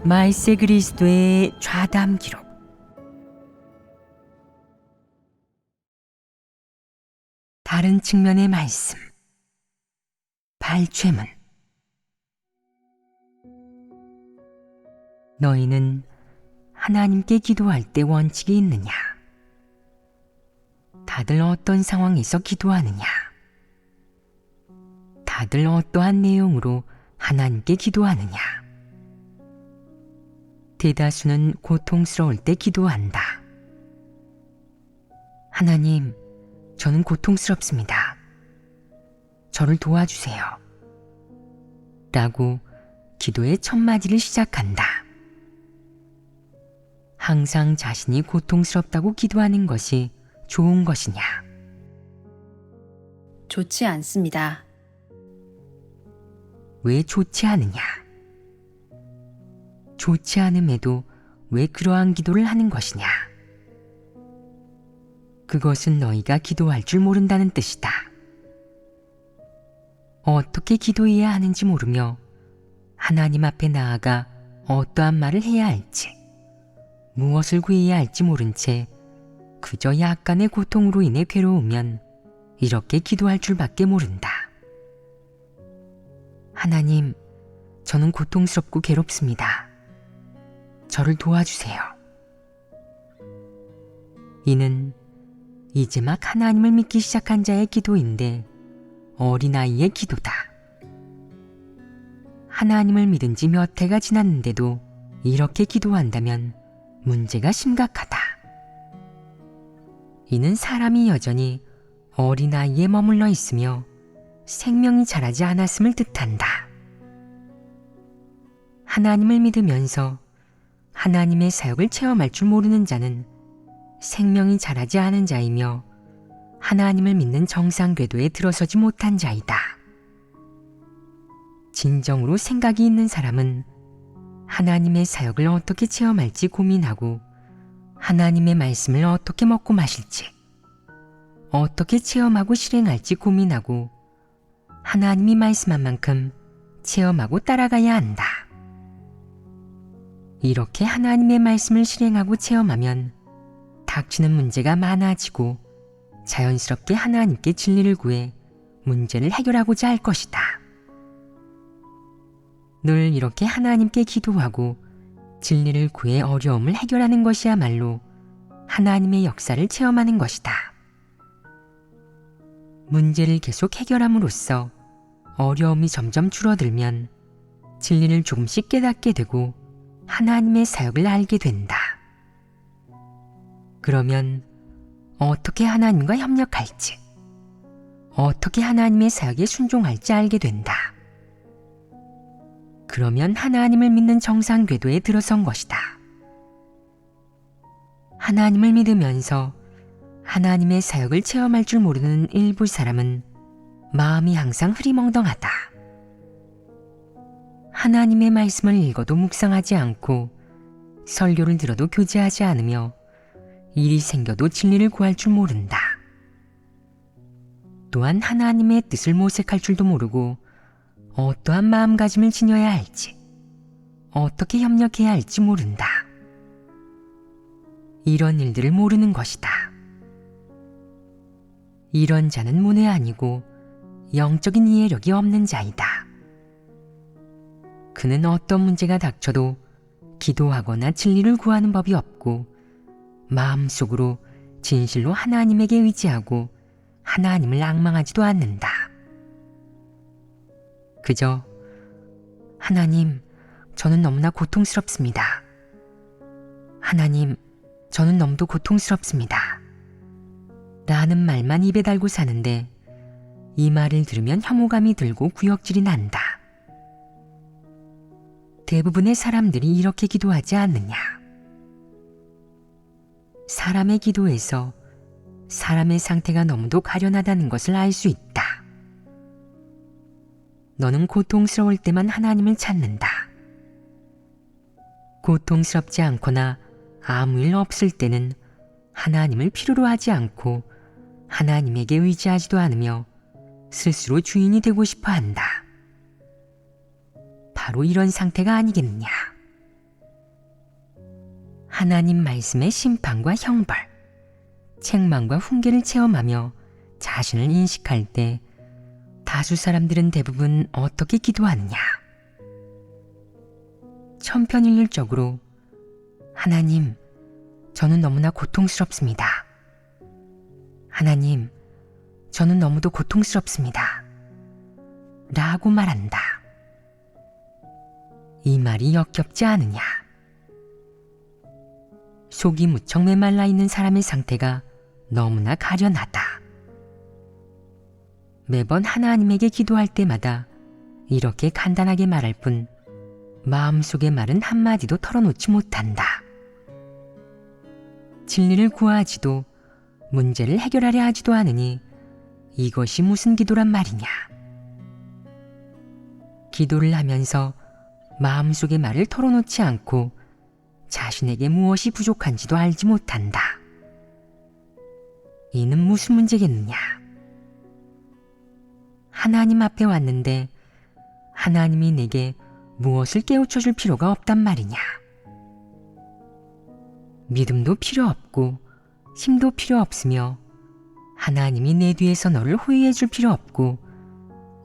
말세 그리스도의 좌담 기록. 다른 측면의 말씀. 발췌문. 너희는 하나님께 기도할 때 원칙이 있느냐? 다들 어떤 상황에서 기도하느냐? 다들 어떠한 내용으로 하나님께 기도하느냐? 대다수는 고통스러울 때 기도한다. 하나님, 저는 고통스럽습니다. 저를 도와주세요. 라고 기도의 첫마디를 시작한다. 항상 자신이 고통스럽다고 기도하는 것이 좋은 것이냐? 좋지 않습니다. 왜 좋지 않으냐? 좋지 않음에도 왜 그러한 기도를 하는 것이냐? 그것은 너희가 기도할 줄 모른다는 뜻이다. 어떻게 기도해야 하는지 모르며 하나님 앞에 나아가 어떠한 말을 해야 할지, 무엇을 구해야 할지 모른 채 그저 약간의 고통으로 인해 괴로우면 이렇게 기도할 줄밖에 모른다. 하나님, 저는 고통스럽고 괴롭습니다. 저를 도와주세요. 이는 이제 막 하나님을 믿기 시작한 자의 기도인데 어린아이의 기도다. 하나님을 믿은 지 몇 해가 지났는데도 이렇게 기도한다면 문제가 심각하다. 이는 사람이 여전히 어린아이에 머물러 있으며 생명이 자라지 않았음을 뜻한다. 하나님을 믿으면서 하나님의 사역을 체험할 줄 모르는 자는 생명이 자라지 않은 자이며 하나님을 믿는 정상 궤도에 들어서지 못한 자이다. 진정으로 생각이 있는 사람은 하나님의 사역을 어떻게 체험할지 고민하고 하나님의 말씀을 어떻게 먹고 마실지, 어떻게 체험하고 실행할지 고민하고 하나님이 말씀한 만큼 체험하고 따라가야 한다. 이렇게 하나님의 말씀을 실행하고 체험하면 닥치는 문제가 많아지고 자연스럽게 하나님께 진리를 구해 문제를 해결하고자 할 것이다. 늘 이렇게 하나님께 기도하고 진리를 구해 어려움을 해결하는 것이야말로 하나님의 역사를 체험하는 것이다. 문제를 계속 해결함으로써 어려움이 점점 줄어들면 진리를 조금씩 깨닫게 되고 하나님의 사역을 알게 된다. 그러면 어떻게 하나님과 협력할지, 어떻게 하나님의 사역에 순종할지 알게 된다. 그러면 하나님을 믿는 정상 궤도에 들어선 것이다. 하나님을 믿으면서 하나님의 사역을 체험할 줄 모르는 일부 사람은 마음이 항상 흐리멍덩하다. 하나님의 말씀을 읽어도 묵상하지 않고 설교를 들어도 교제하지 않으며 일이 생겨도 진리를 구할 줄 모른다. 또한 하나님의 뜻을 모색할 줄도 모르고 어떠한 마음가짐을 지녀야 할지, 어떻게 협력해야 할지 모른다. 이런 일들을 모르는 것이다. 이런 자는 문외 아니고 영적인 이해력이 없는 자이다. 그는 어떤 문제가 닥쳐도 기도하거나 진리를 구하는 법이 없고 마음속으로 진실로 하나님에게 의지하고 하나님을 앙망하지도 않는다. 그저 하나님, 저는 너무나 고통스럽습니다. 하나님, 저는 너무도 고통스럽습니다. 라는 말만 입에 달고 사는데 이 말을 들으면 혐오감이 들고 구역질이 난다. 대부분의 사람들이 이렇게 기도하지 않느냐? 사람의 기도에서 사람의 상태가 너무도 가련하다는 것을 알 수 있다. 너는 고통스러울 때만 하나님을 찾는다. 고통스럽지 않거나 아무 일 없을 때는 하나님을 필요로 하지 않고 하나님에게 의지하지도 않으며 스스로 주인이 되고 싶어 한다. 바로 이런 상태가 아니겠느냐. 하나님 말씀의 심판과 형벌, 책망과 훈계를 체험하며 자신을 인식할 때 다수 사람들은 대부분 어떻게 기도하느냐? 천편일률적으로 하나님, 저는 너무나 고통스럽습니다. 하나님, 저는 너무도 고통스럽습니다. 라고 말한다. 이 말이 역겹지 않으냐? 속이 무척 메말라 있는 사람의 상태가 너무나 가련하다. 매번 하나님에게 기도할 때마다 이렇게 간단하게 말할 뿐 마음속의 말은 한마디도 털어놓지 못한다. 진리를 구하지도 문제를 해결하려 하지도 않으니 이것이 무슨 기도란 말이냐. 기도를 하면서 마음속의 말을 털어놓지 않고 자신에게 무엇이 부족한지도 알지 못한다. 이는 무슨 문제겠느냐. 하나님 앞에 왔는데 하나님이 내게 무엇을 깨우쳐 줄 필요가 없단 말이냐. 믿음도 필요 없고 힘도 필요 없으며 하나님이 내 뒤에서 너를 호위해 줄 필요 없고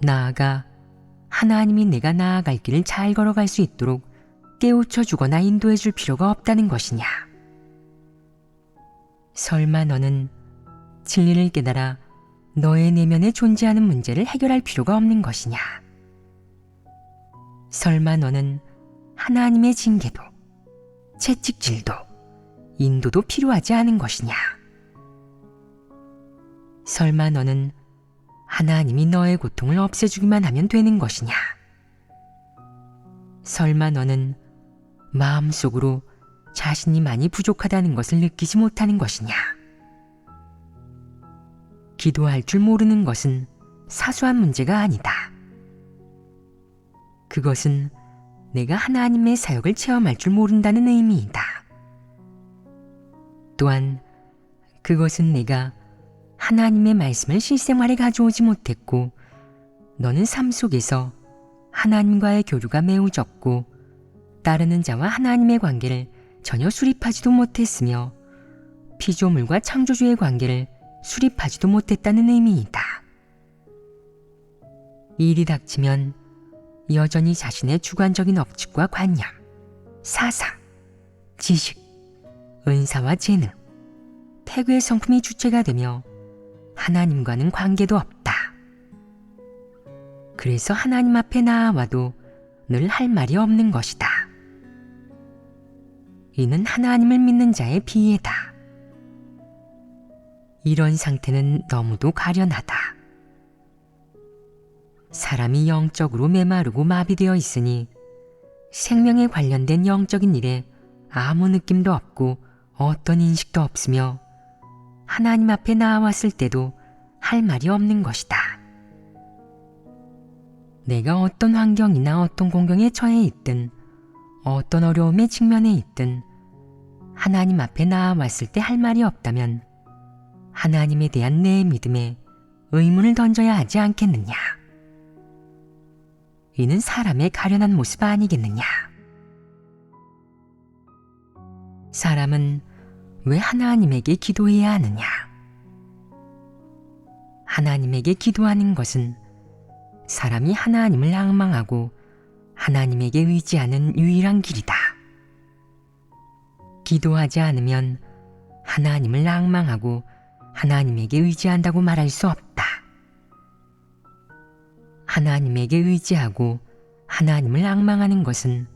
나아가 하나님이 내가 나아갈 길을 잘 걸어갈 수 있도록 깨우쳐 주거나 인도해 줄 필요가 없다는 것이냐. 설마 너는 진리를 깨달아 너의 내면에 존재하는 문제를 해결할 필요가 없는 것이냐. 설마 너는 하나님의 징계도, 채찍질도, 인도도 필요하지 않은 것이냐. 설마 너는 하나님이 너의 고통을 없애주기만 하면 되는 것이냐. 설마 너는 마음속으로 자신이 많이 부족하다는 것을 느끼지 못하는 것이냐. 기도할 줄 모르는 것은 사소한 문제가 아니다. 그것은 내가 하나님의 사역을 체험할 줄 모른다는 의미이다. 또한 그것은 내가 하나님의 말씀을 실생활에 가져오지 못했고 너는 삶 속에서 하나님과의 교류가 매우 적고 따르는 자와 하나님의 관계를 전혀 수립하지도 못했으며 피조물과 창조주의 관계를 수립하지도 못했다는 의미이다. 일이 닥치면 여전히 자신의 주관적인 업칙과 관념, 사상, 지식, 은사와 재능, 태교의 성품이 주체가 되며 하나님과는 관계도 없다. 그래서 하나님 앞에 나아와도 늘 할 말이 없는 것이다. 이는 하나님을 믿는 자의 비애다. 이런 상태는 너무도 가련하다. 사람이 영적으로 메마르고 마비되어 있으니 생명에 관련된 영적인 일에 아무 느낌도 없고 어떤 인식도 없으며 하나님 앞에 나아왔을 때도 할 말이 없는 것이다. 내가 어떤 환경이나 어떤 공경에 처해 있든 어떤 어려움에 직면해 있든 하나님 앞에 나아왔을 때 할 말이 없다면 하나님에 대한 내 믿음에 의문을 던져야 하지 않겠느냐. 이는 사람의 가련한 모습 아니겠느냐. 사람은 왜 하나님에게 기도해야 하느냐? 하나님에게 기도하는 것은 사람이 하나님을 앙망하고 하나님에게 의지하는 유일한 길이다. 기도하지 않으면 하나님을 앙망하고 하나님에게 의지한다고 말할 수 없다. 하나님에게 의지하고 하나님을 앙망하는 것은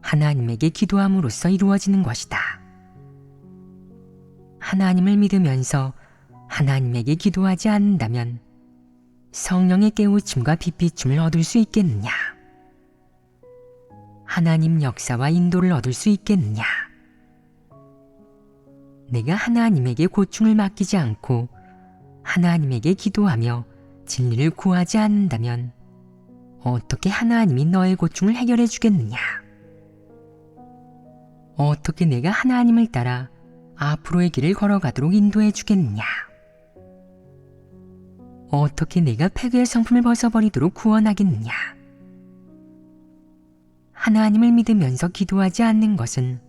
하나님에게 기도함으로써 이루어지는 것이다. 하나님을 믿으면서 하나님에게 기도하지 않는다면 성령의 깨우침과 빛비춤을 얻을 수 있겠느냐? 하나님 역사와 인도를 얻을 수 있겠느냐? 내가 하나님에게 고충을 맡기지 않고 하나님에게 기도하며 진리를 구하지 않는다면 어떻게 하나님이 너의 고충을 해결해 주겠느냐? 어떻게 내가 하나님을 따라 앞으로의 길을 걸어가도록 인도해 주겠느냐? 어떻게 내가 패배의 성품을 벗어버리도록 구원하겠느냐? 하나님을 믿으면서 기도하지 않는 것은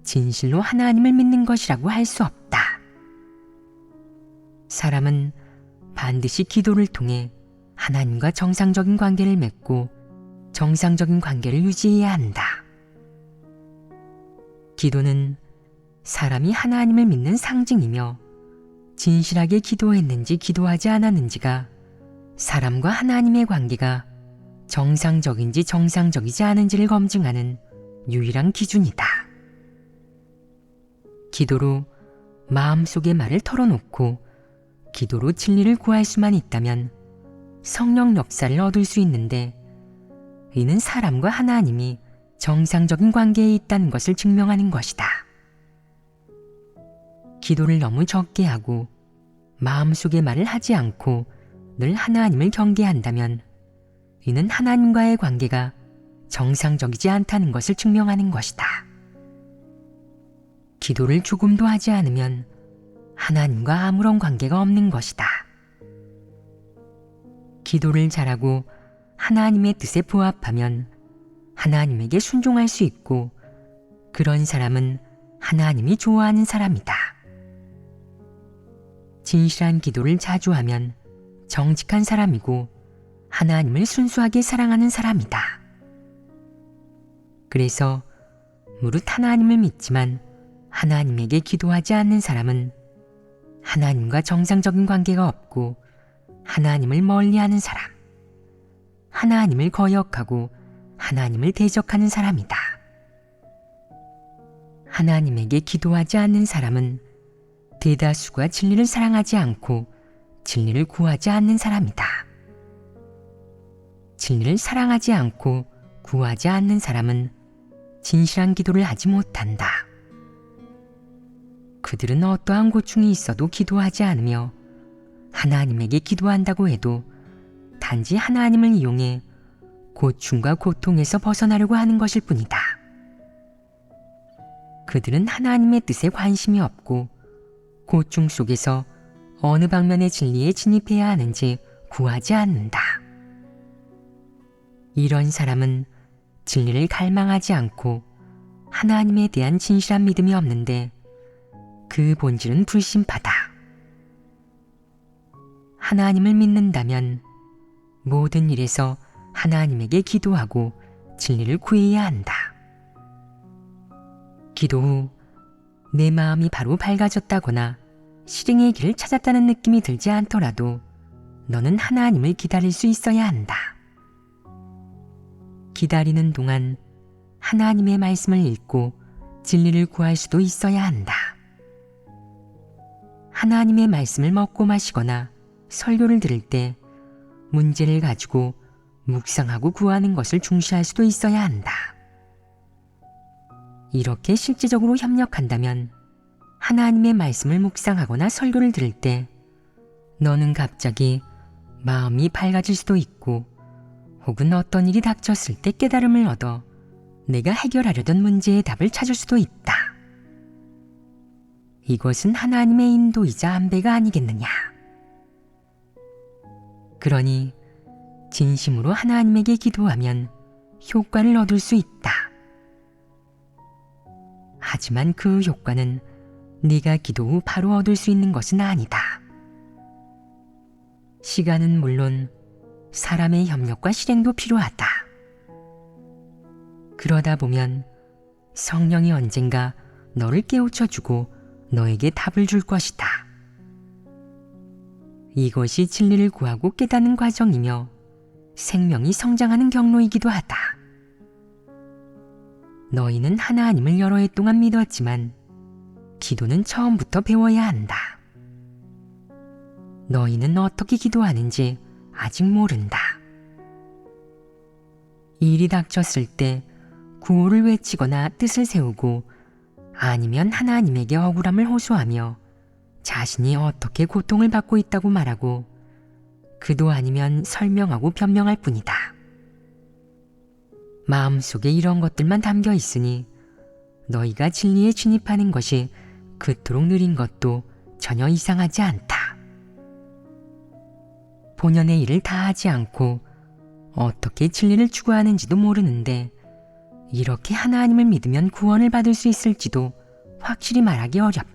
진실로 하나님을 믿는 것이라고 할 수 없다. 사람은 반드시 기도를 통해 하나님과 정상적인 관계를 맺고 정상적인 관계를 유지해야 한다. 기도는 사람이 하나님을 믿는 상징이며 진실하게 기도했는지 기도하지 않았는지가 사람과 하나님의 관계가 정상적인지 정상적이지 않은지를 검증하는 유일한 기준이다. 기도로 마음속의 말을 털어놓고 기도로 진리를 구할 수만 있다면 성령 역사를 얻을 수 있는데, 이는 사람과 하나님이 정상적인 관계에 있다는 것을 증명하는 것이다. 기도를 너무 적게 하고 마음속의 말을 하지 않고 늘 하나님을 경계한다면 이는 하나님과의 관계가 정상적이지 않다는 것을 증명하는 것이다. 기도를 조금도 하지 않으면 하나님과 아무런 관계가 없는 것이다. 기도를 잘하고 하나님의 뜻에 부합하면 하나님에게 순종할 수 있고, 그런 사람은 하나님이 좋아하는 사람이다. 진실한 기도를 자주 하면 정직한 사람이고 하나님을 순수하게 사랑하는 사람이다. 그래서 무릇 하나님을 믿지만 하나님에게 기도하지 않는 사람은 하나님과 정상적인 관계가 없고 하나님을 멀리하는 사람, 하나님을 거역하고 하나님을 대적하는 사람이다. 하나님에게 기도하지 않는 사람은 대다수가 진리를 사랑하지 않고 진리를 구하지 않는 사람이다. 진리를 사랑하지 않고 구하지 않는 사람은 진실한 기도를 하지 못한다. 그들은 어떠한 고충이 있어도 기도하지 않으며 하나님에게 기도한다고 해도 단지 하나님을 이용해 고충과 고통에서 벗어나려고 하는 것일 뿐이다. 그들은 하나님의 뜻에 관심이 없고 고충 속에서 어느 방면의 진리에 진입해야 하는지 구하지 않는다. 이런 사람은 진리를 갈망하지 않고 하나님에 대한 진실한 믿음이 없는데 그 본질은 불신파다. 하나님을 믿는다면 모든 일에서 하나님에게 기도하고 진리를 구해야 한다. 기도 후 내 마음이 바로 밝아졌다거나 실행의 길을 찾았다는 느낌이 들지 않더라도 너는 하나님을 기다릴 수 있어야 한다. 기다리는 동안 하나님의 말씀을 읽고 진리를 구할 수도 있어야 한다. 하나님의 말씀을 먹고 마시거나 설교를 들을 때 문제를 가지고 묵상하고 구하는 것을 중시할 수도 있어야 한다. 이렇게 실질적으로 협력한다면 하나님의 말씀을 묵상하거나 설교를 들을 때 너는 갑자기 마음이 밝아질 수도 있고, 혹은 어떤 일이 닥쳤을 때 깨달음을 얻어 내가 해결하려던 문제의 답을 찾을 수도 있다. 이것은 하나님의 인도이자 안배가 아니겠느냐. 그러니 진심으로 하나님에게 기도하면 효과를 얻을 수 있다. 하지만 그 효과는 네가 기도 후 바로 얻을 수 있는 것은 아니다. 시간은 물론 사람의 협력과 실행도 필요하다. 그러다 보면 성령이 언젠가 너를 깨우쳐주고 너에게 답을 줄 것이다. 이것이 진리를 구하고 깨닫는 과정이며 생명이 성장하는 경로이기도 하다. 너희는 하나님을 여러 해 동안 믿었지만 기도는 처음부터 배워야 한다. 너희는 어떻게 기도하는지 아직 모른다. 일이 닥쳤을 때 구호를 외치거나 뜻을 세우고, 아니면 하나님에게 억울함을 호소하며 자신이 어떻게 고통을 받고 있다고 말하고, 그도 아니면 설명하고 변명할 뿐이다. 마음속에 이런 것들만 담겨 있으니 너희가 진리에 진입하는 것이 그토록 느린 것도 전혀 이상하지 않다. 본연의 일을 다 하지 않고 어떻게 진리를 추구하는지도 모르는데 이렇게 하나님을 믿으면 구원을 받을 수 있을지도 확실히 말하기 어렵다.